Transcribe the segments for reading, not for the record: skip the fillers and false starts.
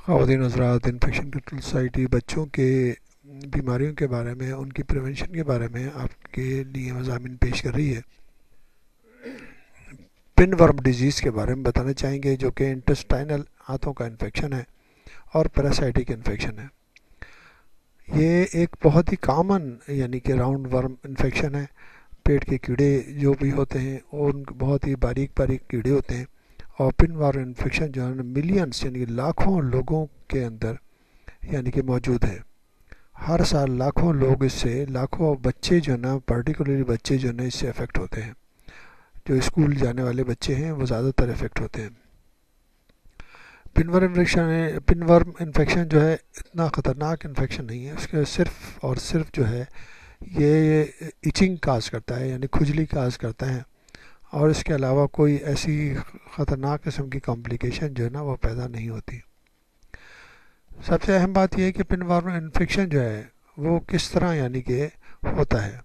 خواتین حضرات، infection control society بچوں کے بیماریوں کے بارے میں، ان کی پریونشن کے بارے میں آپ کے لیے مضامین پیش کر رہی ہے۔ پن ورم ڈیزیز کے بارے میں بتانا چاہیں گے، جو کہ انٹسٹائنل ہاتھوں کا انفیکشن ہے اور پیراسائٹک انفیکشن ہے۔ یہ ایک بہت ہی کامن یعنی کہ راؤنڈ ورم انفیکشن ہے۔ پیٹ کے کیڑے جو بھی ہوتے ہیں ان بہت ہی باریک باریک کیڑے ہوتے ہیں، اور پن ورم انفیکشن جو ہے ملینز یعنی کہ لاکھوں لوگوں کے اندر یعنی کہ موجود ہے۔ ہر سال لاکھوں لوگ اس سے، لاکھوں بچے جو ہے نا، پرٹیکولرلی بچے جو ہے نا اس سے افیکٹ ہوتے ہیں۔ جو اسکول جانے والے بچے ہیں وہ زیادہ تر افیکٹ ہوتے ہیں۔ پن ورم انفیکشن جو ہے اتنا خطرناک انفیکشن نہیں ہے، اس کے صرف اور صرف جو ہے یہ ایچنگ کاز کرتا ہے، یعنی کھجلی کاز کرتا ہے، اور اس کے علاوہ کوئی ایسی خطرناک قسم کی کمپلیکیشن جو ہے نا وہ پیدا نہیں ہوتی۔ سب سے اہم بات یہ ہے کہ پن ورم انفیکشن جو ہے وہ کس طرح یعنی کہ ہوتا ہے۔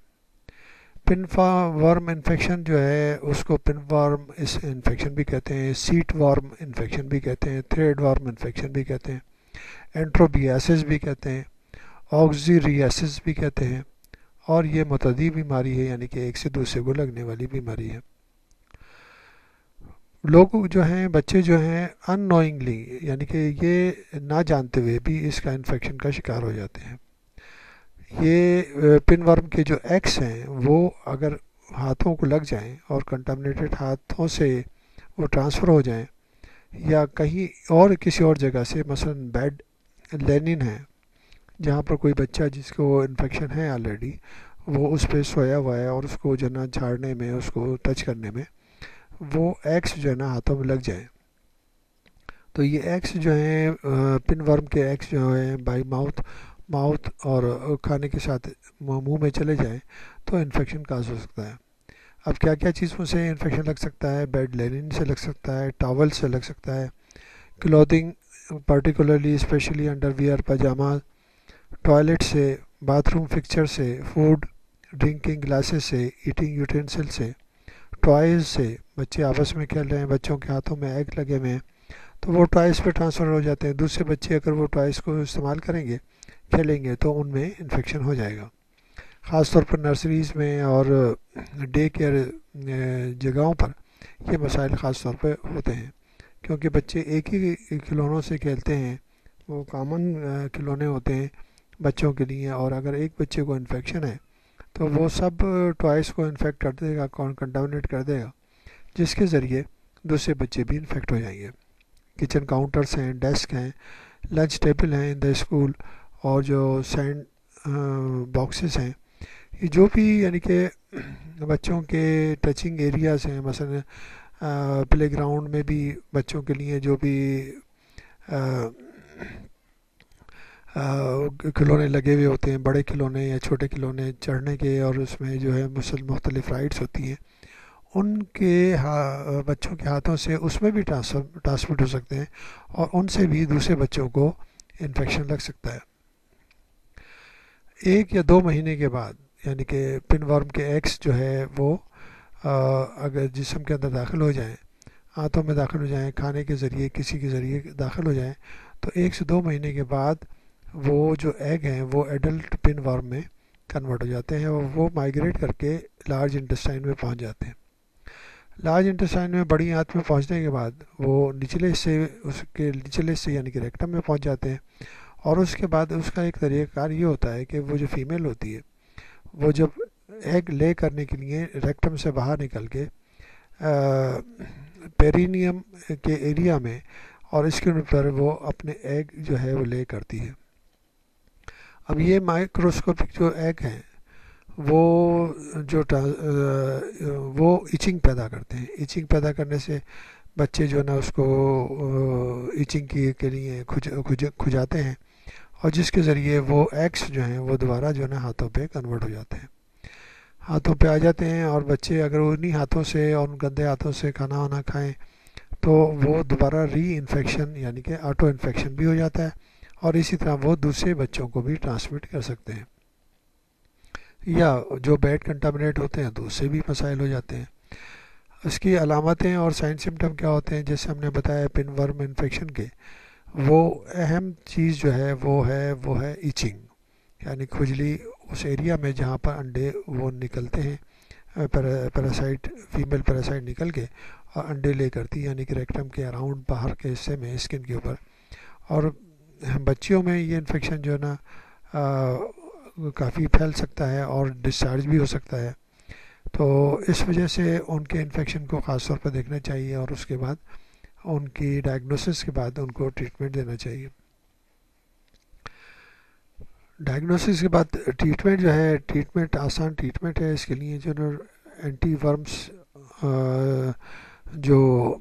پن ورم انفیکشن جو ہے اس کو پن ورم انفیکشن بھی کہتے ہیں، سیٹ ورم انفیکشن بھی کہتے ہیں، تھریڈ ورم انفیکشن بھی کہتے ہیں، انٹروبیاسس بھی کہتے ہیں، آکزیریاسس بھی کہتے ہیں، اور یہ متعدی بیماری ہے، یعنی کہ ایک سے دوسرے کو لگنے والی بیماری ہے۔ لوگ جو ہیں، بچے جو ہیں، ان نوئنگلی یعنی کہ یہ نہ جانتے ہوئے بھی اس کا انفیکشن کا شکار ہو جاتے ہیں۔ یہ پن ورم کے جو ایگس ہیں وہ اگر ہاتھوں کو لگ جائیں اور کنٹامنیٹڈ ہاتھوں سے وہ ٹرانسفر ہو جائیں، یا کہیں اور کسی اور جگہ سے، مثلا بیڈ لینن ہے جہاں پر کوئی بچہ جس کو انفیکشن ہے آلریڈی، وہ اس پہ سویا ہوا ہے، اور اس کو جو ہے نا جھاڑنے میں، اس کو ٹچ کرنے میں وہ ایگس جو ہے نا ہاتھوں میں لگ جائیں، تو یہ ایگس جو ہیں پن ورم کے ایگس جو ہیں بائی ماؤتھ اور کھانے کے ساتھ منہ میں چلے جائیں تو انفیکشن کاز ہو سکتا ہے۔ اب کیا کیا چیزوں سے انفیکشن لگ سکتا ہے؟ بیڈ لینن سے لگ سکتا ہے، ٹاول سے لگ سکتا ہے، clothing particularly specially underwear پاجامہ، ٹوائلٹ سے، باتھ روم فکسچر سے، فوڈ ڈرنکنگ گلاسز سے، ایٹنگ یوٹینسل سے، ٹوائز سے۔ بچے آپس میں کھیل رہے ہیں، بچوں کے ہاتھوں میں ایگ لگے ہوئے ہیں تو وہ ٹوائز پہ ٹرانسفر ہو جاتے ہیں، دوسرے بچے اگر وہ ٹوائز کو استعمال کریں گے، کھیلیں گے، تو ان میں انفیکشن ہو جائے گا۔ خاص طور پر نرسریز میں اور ڈے کیئر جگہوں پر یہ مسائل خاص طور پہ ہوتے ہیں، کیونکہ بچے ایک ہی کھلونوں سے کھیلتے ہیں، وہ کامن کھلونے ہوتے ہیں بچوں کے لیے، اور اگر ایک بچے کو انفیکشن ہے تو وہ سب ٹوائز کو انفیکٹ کر دے گا، کنٹامنیٹ کر دے گا، جس کے ذریعے دوسرے بچے بھی انفیکٹ ہو جائیں گے۔ کچن کاؤنٹرس ہیں، ڈیسک ہیں، لنچ ٹیبل ہیں ان دا اسکول، اور جو سینڈ باکسز ہیں، یہ جو بھی یعنی کہ بچوں کے ٹچنگ ایریاز ہیں، مثلا پلے گراؤنڈ میں بھی بچوں کے لیے جو بھی کھلونے لگے ہوئے ہوتے ہیں، بڑے کھلونے یا چھوٹے کھلونے چڑھنے کے، اور اس میں جو ہے مختلف رائڈس ہوتی ہیں، ان کے بچوں کے ہاتھوں سے اس میں بھی ٹرانسمٹ ہو سکتے ہیں، اور ان سے بھی دوسرے بچوں کو انفیکشن لگ سکتا ہے۔ 1 یا 2 مہینے کے بعد یعنی کہ پن ورم کے ایگس جو ہے وہ اگر جسم کے اندر داخل ہو جائیں، ہاتھوں میں داخل ہو جائیں، کھانے کے ذریعے، کسی کے ذریعے داخل ہو جائیں، تو 1 سے 2 مہینے کے بعد وہ جو ایگ ہیں وہ ایڈلٹ پن ورم میں کنورٹ ہو جاتے ہیں، اور وہ مائگریٹ کر کے لارج انٹسٹائن میں پہنچ جاتے ہیں۔ لارج انٹسٹائن میں، بڑی آنت میں پہنچنے کے بعد وہ نچلے حصے، اس کے نچلے حصے یعنی کہ ریکٹم میں پہنچ جاتے ہیں، اور اس کے بعد اس کا ایک طریقہ کار یہ ہوتا ہے کہ وہ جو فیمیل ہوتی ہے وہ جب ایگ لے کرنے کے لیے ریکٹم سے باہر نکل کے پیرینیم کے ایریا میں اور اس کے اوپر وہ اپنے ایگ جو ہے وہ لے کرتی ہے۔ اب یہ مائکروسکوپک جو ایگ ہیں وہ وہ ایچنگ پیدا کرتے ہیں۔ ایچنگ پیدا کرنے سے بچے جو ہے نا اس کو ایچنگ کے لیے کھجاتے ہیں، اور جس کے ذریعے وہ ایگس جو ہیں وہ دوبارہ جو ہے نا ہاتھوں پہ کنورٹ ہو جاتے ہیں، ہاتھوں پہ آ جاتے ہیں، اور بچے اگر انہی ہاتھوں سے اور ان گندے ہاتھوں سے کھانا وانا کھائیں تو وہ دوبارہ ری انفیکشن یعنی کہ آٹو انفیکشن بھی ہو جاتا ہے، اور اسی طرح وہ دوسرے بچوں کو بھی ٹرانسمٹ کر سکتے ہیں، یا جو بیڈ کنٹامنیٹ ہوتے ہیں تو اس سے بھی مسائل ہو جاتے ہیں۔ اس کی علامتیں اور سائن سمٹم کیا ہوتے ہیں؟ جیسے ہم نے بتایا پن ورم انفیکشن کے، وہ اہم چیز جو ہے وہ ہے ایچنگ، یعنی کھجلی اس ایریا میں جہاں پر انڈے وہ نکلتے ہیں، پیراسائٹ، فیمیل پیراسائٹ نکل کے اور انڈے لے کرتی، یعنی کہ ریکٹم کے اراؤنڈ باہر کے حصے میں اسکن کے اوپر. اور بچیوں میں یہ انفیکشن جو ہے نا کافی پھیل سکتا ہے اور ڈسچارج بھی ہو سکتا ہے. تو اس وجہ سے ان کے انفیکشن کو خاص طور پر دیکھنا چاہیے، اور اس کے بعد ان کی ڈائگنوسس کے بعد ان کو ٹریٹمنٹ دینا چاہیے. ڈائگنوسس کے بعد ٹریٹمنٹ جو ہے، ٹریٹمنٹ آسان ٹریٹمنٹ ہے اس کے لیے، جو نا اینٹی ورمس جو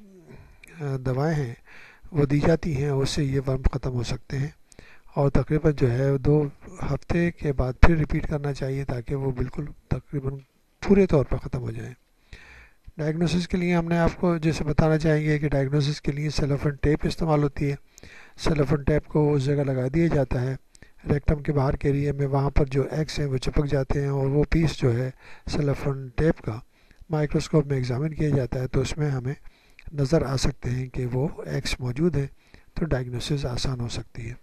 دوائیں ہیں وہ دی جاتی ہیں، اس سے یہ ورم ختم ہو سکتے ہیں. اور تقریباً جو ہے 2 ہفتے کے بعد پھر ریپیٹ کرنا چاہیے تاکہ وہ بالکل تقریباً پورے طور پر ختم ہو جائیں. ڈائگنوسس کے لیے ہم نے آپ کو جیسے بتانا چاہیں گے کہ ڈائگنوسس کے لیے سیلوفن ٹیپ استعمال ہوتی ہے. سیلوفن ٹیپ کو اس جگہ لگا دیا جاتا ہے ریکٹم کے باہر کے ایریا میں، وہاں پر جو ایگس ہیں وہ چپک جاتے ہیں، اور وہ پیس جو ہے سیلوفن ٹیپ کا مائکروسکوپ میں ایگزامن کیا جاتا ہے، تو اس میں ہمیں نظر آ سکتے ہیں کہ وہ ایگس موجود ہیں، تو ڈائگنوسس آسان ہو سکتی ہے.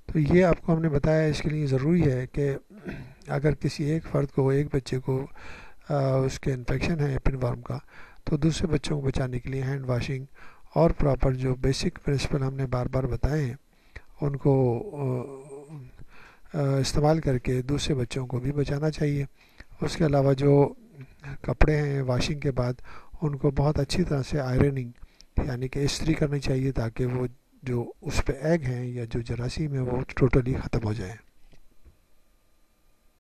تو یہ آپ کو ہم نے بتایا. اس کے لیے ضروری ہے کہ اگر کسی ایک فرد کو، ایک بچے کو اس کے انفیکشن ہے پن ورم کا، تو دوسرے بچوں کو بچانے کے لیے ہینڈ واشنگ اور پراپر جو بیسک پرنسپل ہم نے بار بار بتائے ہیں ان کو استعمال کر کے دوسرے بچوں کو بھی بچانا چاہیے. اس کے علاوہ جو کپڑے ہیں واشنگ کے بعد ان کو بہت اچھی طرح سے آئرننگ یعنی کہ استری کرنی چاہیے تاکہ وہ جو اس پہ ایگ ہیں یا جو جراثیم ہے وہ ٹوٹلی ختم ہو جائیں.